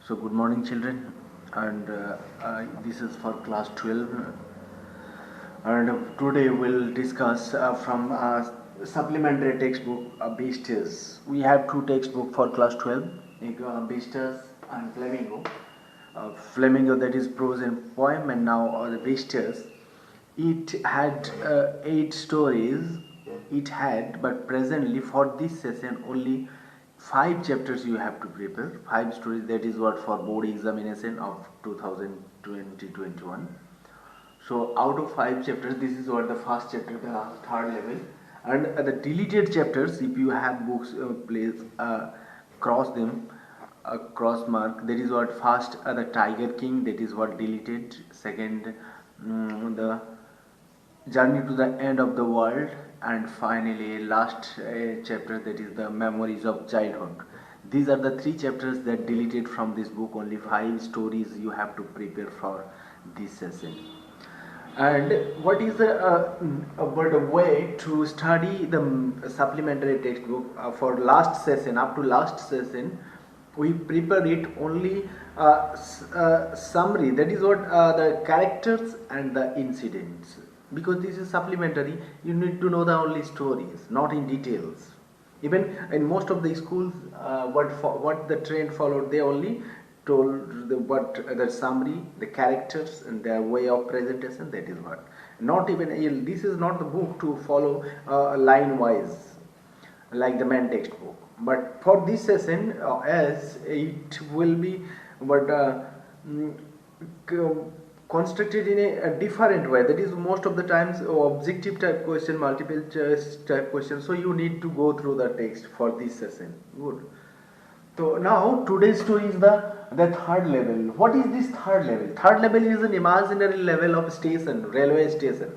So good morning children, and this is for class 12, and today we'll discuss from supplementary textbook Beasters. We have two textbook for class 12, Beasters and Flamingo. Flamingo, that is prose and poem, and now the Beasters. It had 8 stories. It had, but presently for this session only 5 chapters you have to prepare. 5 stories, that is what for board examination of 2020-21. So out of 5 chapters, this is what the first chapter, the third level, and the deleted chapters, if you have books, please cross them, cross mark. That is what first, the Tiger King, that is what deleted. Second, the Journey to the End of the World, and finally last chapter, that is the Memories of Childhood. These are the 3 chapters that deleted from this book. Only 5 stories you have to prepare for this session. And what is the way to study the supplementary textbook for last session? Up to last session we prepare it only summary, that is what the characters and the incidents, because this is supplementary. You need to know the only stories, not in details. Even in most of the schools, what the trend followed, they only told the summary, the characters, and their way of presentation. That is what. Not even this is not the book to follow line wise like the main textbook. But for this session, as it will be, constructed in a different way. That is most of the times objective type question, multiple choice type question. So you need to go through the text for this session. Good. So now today's story is the third level. What is this third level? Third level is an imaginary level of station, railway station.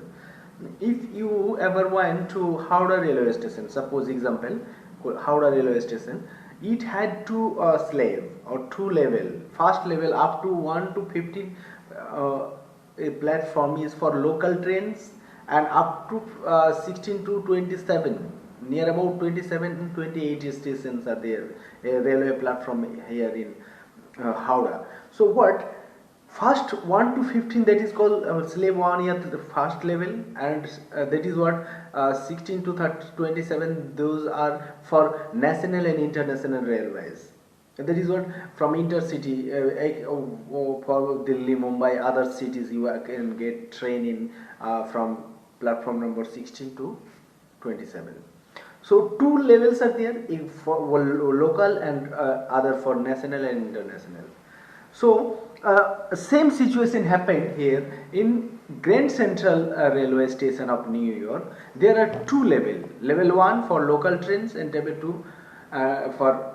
If you ever went to Howrah railway station, suppose example, Howrah railway station, it had 2 slave or 2 level. First level up to 1 to 15 a platform is for local trains, and up to 16 to 27, near about 27 and 28 stations are there, a railway platform here in Howrah. So what, first 1 to 15, that is called slave 1 at the first level, and that is what 16 to 27, those are for national and international railways. That is what from intercity, for Delhi, Mumbai, other cities, you can get train in from platform number 16 to 27. So 2 levels are there, for local and other for national and international. So same situation happened here in Grand Central Railway Station of New York. There are 2 levels. Level 1 for local trains, and level 2 for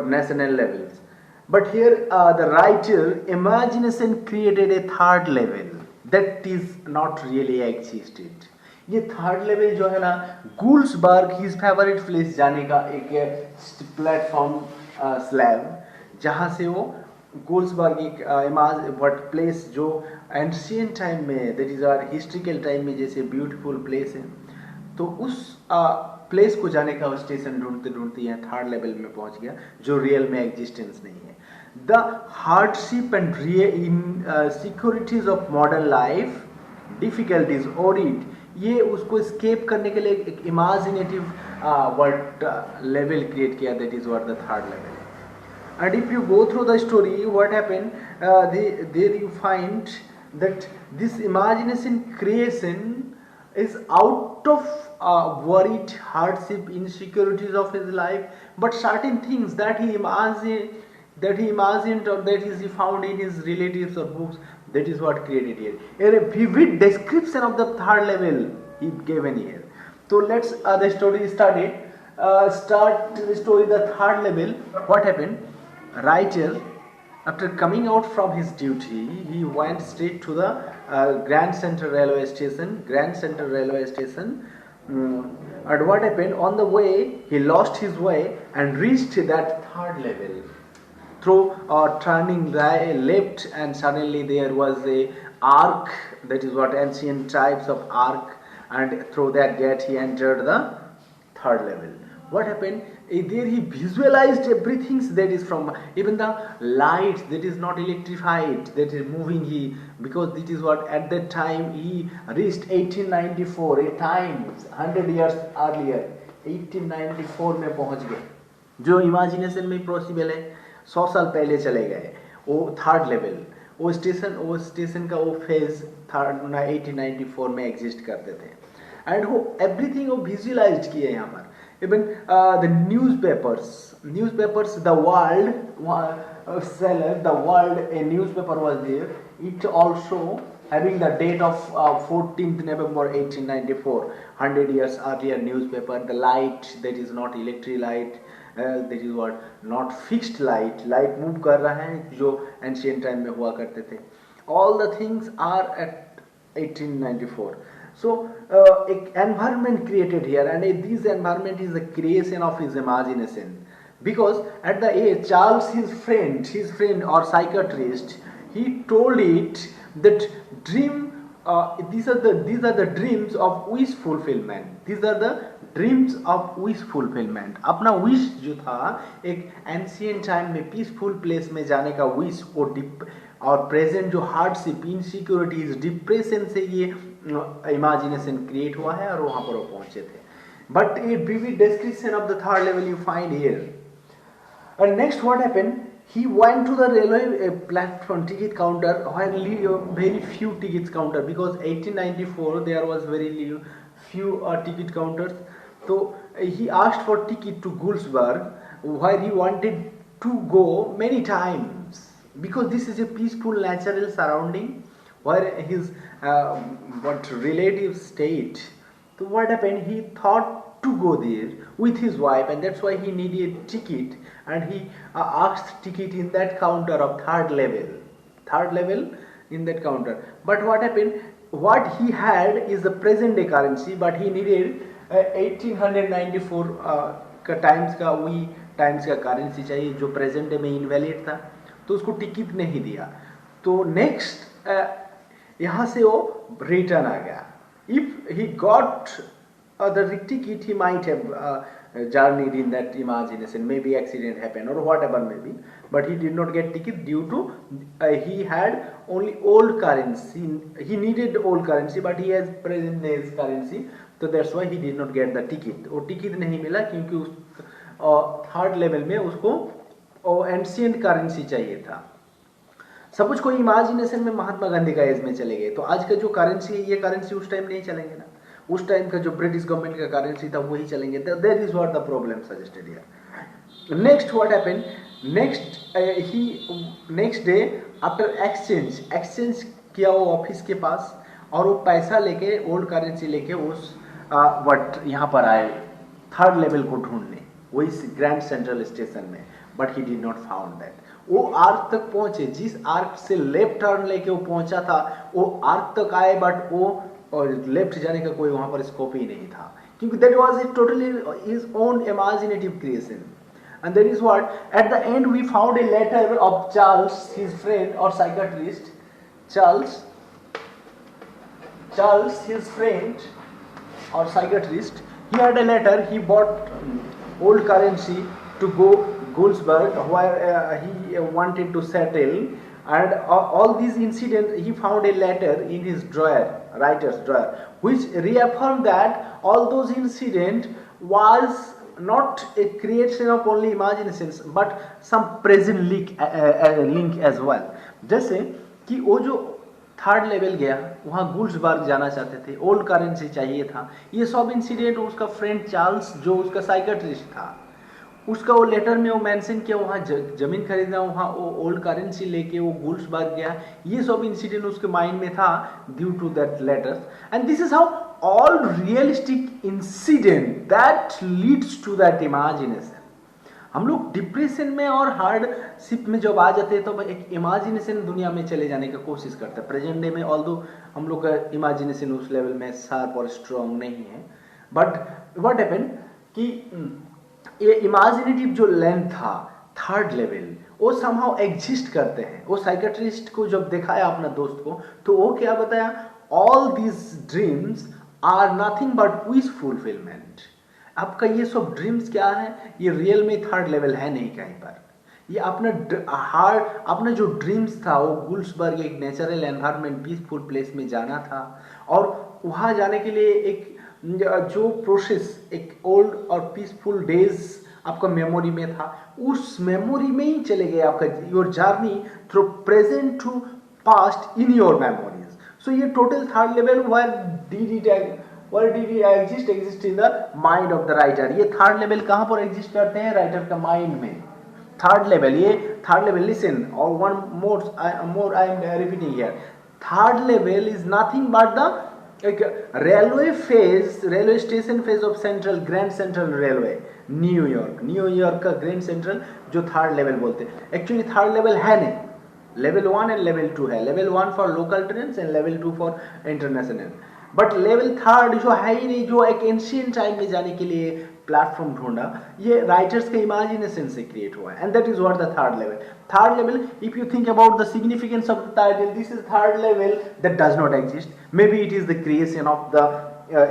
national levels. But here the writer imagination created a third level that is not really existed. ये third level जो है ना, गुल्सबर्ग, his favourite place जाने का एक platform slab, जहाँ से वो गुल्सबर्ग एक प्लेस जो एंशियंट टाइम में, that is our historical time में जैसे ब्यूटीफुल प्लेस है, तो उस प्लेस को जाने का स्टेशन ढूंढते ढूंढते यहाँ थर्ड लेवल में पहुंच गया, जो रियल में एग्जिस्टेंस नहीं है. The hardship and securities of modern life, difficulties और ये उसको स्केप करने के लिए एक इमेजिनेटिव वर्ड लेवल क्रिएट किया. That is what the third level. And if you go through the story, what happened there, you find that this imagination creation is out of worried hardship, insecurities of his life, but certain things that he imagined, or that he found in his relatives or books, that is what created here. A vivid description of the third level he given here. So let's the story started. Start the story, the third level. What happened? Writer, after coming out from his duty, he went straight to the Grand Central Railway Station. And what happened? On the way, he lost his way and reached that third level. Through turning left, and suddenly there was a arc. That is what ancient types of arc, and through that gate he entered the third level. what happened, there he visualized everything that is from, even the lights that is not electrified, that is moving, he, because it is what at that time he reached 1894, a time 100 years earlier 1894 में पहुंच गए, जो imagination में possible है 100 साल पहले चले गए। वो थर्ड लेवल, वो स्टेशन का वो फेज थर्ड 1894 में एग्जिस्ट करते थे, एंड वो एवरीथिंग वो विजुअलाइज किए यहाँ पर। Even the newspapers, the world seller, the world, a newspaper was there. It also having the date of 14th November 1894, 100 years earlier newspaper. The light that is not electric light, that is what not fixed light move कर रहा है जो ancient time में हुआ करते थे। All the things are at 1894. So an environment created here, and this environment is the creation of his imagination, because at the age Charles, his friend or psychiatrist, he told it that dream, these are the dreams of wish fulfillment, these are the dreams of wish fulfillment। अपना wish जो था एक ancient time में peaceful place में जाने का wish, और present जो हार्डशिप, इनसिक्योरिटीज, डिप्रेशन से ये इमेजिनेशन क्रिएट हुआ है और वहां पर वो पहुंचे थे। But A vivid description of the third level you find here. And next what happened, he went to the railway platform ticket counter where very few tickets counter, because 1894 there was very few ticket counters. So he asked for ticket to Gulsberg, where he wanted to go many times, because this is a peaceful natural surrounding where his what relatives stayed. So what happened, he thought to go there with his wife, and that's why he needed ticket, and he asked ticket in that counter of third level in that counter. But what happened, what he had is the present day currency, but he needed 1894 का times का currency चाहिए, जो present day में invalid था, तो उसको ticket नहीं दिया। तो नेक्स्ट यहाँ से वो रिटर्न आ गया। If he got the ticket, he might have journeyed in that imagination, maybe accident happened or whatever maybe, but he did not get ticket due to he had only old currency, he needed old currency, but he has present day's currency, so that's why he did not get the ticket। वो ticket नहीं मिला क्योंकि उस third level में उसको ancient currency चाहिए था। Suppose कोई इमेजिनेशन में महात्मा गांधी का एज में चले गए, तो आज का जो करेंसी है ये करेंसी उस टाइम नहीं चलेंगे ना, उस टाइम का जो ब्रिटिश गवर्नमेंट का करेंसी था वही चलेंगे। That is what the problem suggested here. Next what happened, next day after exchange किया वो ऑफिस के पास, और वो पैसा लेके ओल्ड करेंसी लेके उस व्हाट यहाँ पर आए थर्ड लेवल को ढूंढने, वही ग्रैंड सेंट्रल स्टेशन में, but he did not found that. वो आर्क तक पहुंचे, जिस आर्क से लेफ्ट टर्न लेके वो पहुंचा था वो आर्क तक आए, बट वो और लेफ्ट जाने का कोई वहां पर स्कोप ही नहीं था, क्योंकि that was a totally his own imaginative creation. And that is what at the end we found a letter of Charles, his friend or psychiatrist Charles, his friend or psychiatrist, he had a letter, he bought old currency to go Gulsberg, where he wanted to settle, and all these incidents, he found a letter in his drawer, writer's drawer, which reaffirmed that all those incidents was not a creation of only imaginations, but some present link as well। जैसे कि वो जो third level गया वहाँ गुल्सबर्ग जाना चाहते थे, old currency चाहिए था, ये सब इंसिडेंट उसका फ्रेंड चार्ल्स जो उसका साइकियाट्रिस्ट था, उसका वो लेटर में वो मेंशन किया, वहाँ जमीन खरीदना, वहाँ वो ओल्ड करेंसी लेके वो गुल्सबर्ग गया, ये सब इंसिडेंट उसके माइंड में था due to that letters. And this is how all realistic incident that leads to that imagination. हम लोग डिप्रेशन में और हार्डशिप में जब आ जाते हैं तो एक इमेजिनेशन दुनिया में चले जाने की कोशिश करते हैं। प्रेजेंट डे में ऑल्दो हम लोग का इमेजिनेशन उस लेवल में शार्प और स्ट्रॉन्ग नहीं है, बट व्हाट हैपेंड कि ये इमेजिनेटिव जो लेंथ था थर्ड लेवल वो समहाउ एग्जिस्ट करते हैं। वो साइकियाट्रिस्ट को जब दिखाया अपना दोस्त को, तो वो क्या बताया, all these dreams are nothing but wish fulfilment. आपका ये सब ड्रीम्स क्या है, ये रियल में थर्ड लेवल है नहीं कहीं पर। ये अपना जो ड्रीम्स था वो गुल्सबर्ग एक नेचुरल एनवायरनमेंट पीसफुल प्लेस में जाना था, और वहाँ जाने के लिए एक जो प्रोसेस एक ओल्ड और पीसफुल डेज आपका मेमोरी में था, उस मेमोरी में ही चले गए आपका your journey through present to past in your memories. So ये total third level where did it exist in the mind of the writer। ये थर्ड लेवल कहाँ पर एग्जिस्ट करते हैं, राइटर का माइंड में। थर्ड लेवल, ये थर्ड लेवल, लिसन और one more I am repeating here, third level is nothing but the railway station phase of central grand central railway New York का grand central जो third level बोलते हैं। Actually third level है नहीं, level 1 and level 2 है, level 1 for local train and level 2 for international, but level third जो है ही नहीं, जो एक एंशिएंट टाइम में जाने के लिए प्लेटफॉर्म ढूंढा, ये राइटर्स के इमेजिनेशन से क्रिएट हुआ है, and that is what the third level. Third level, if you think about the significance of the title, this is third level that does not exist, may be it is the creation of the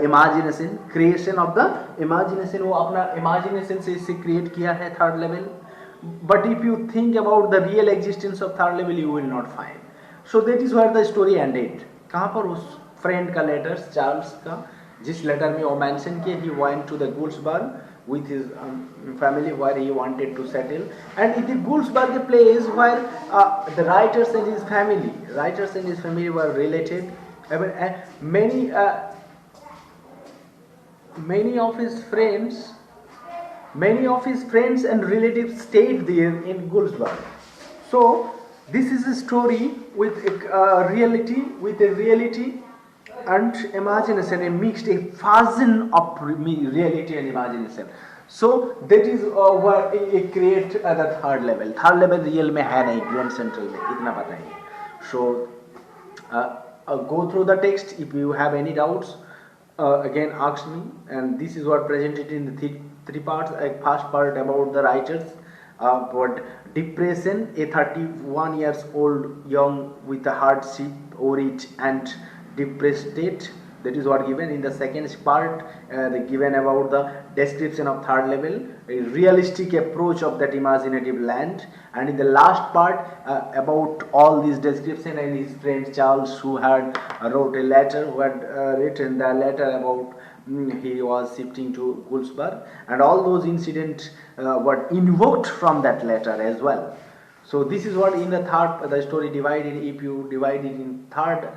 imagination, creation of the imagination, वो अपना imagination से इसे create किया है third level. But if you think about the real existence of third level, you will not find. So that is where the story ended. कहाँ पर, उस friend का लेटर, चार्ल्स का, जिस लेटर में वो मेंशन किए he went to the Gulsberg with his family where he wanted to settle, and in the Gullsburg place where the writers and his family were related. I mean, many of his friends and relatives stayed there in Gullsburg. So this is a story with a reality and imagination, a mixed, a fusion of reality and imagination. So that is what it create the third level. Third level real में है नहीं, grand central में, इतना पता है। So go through the text. If you have any doubts, again ask me. And this is what presented in the three parts. First part about the writers, but depression, a 31 years old young with a hardship, worried and depressed state, that is what given in the second part. They given about the description of third level, a realistic approach of that imaginative land, and in the last part about all these description and his friend Charles, who had wrote a letter, who had written the letter about he was shifting to Gullsburg, and all those incidents were invoked from that letter as well. So this is what in the story divided. If you divide it in third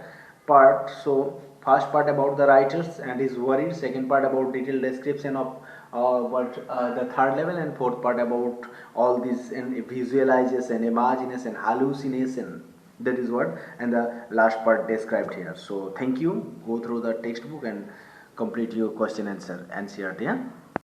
part, so first part about the writers and his worries, second part about detailed description of what the third level, and fourth part about all this and visualization, imagination, hallucination, that is what, and the last part described here. So thank you, go through the textbook and complete your question answer, yeah.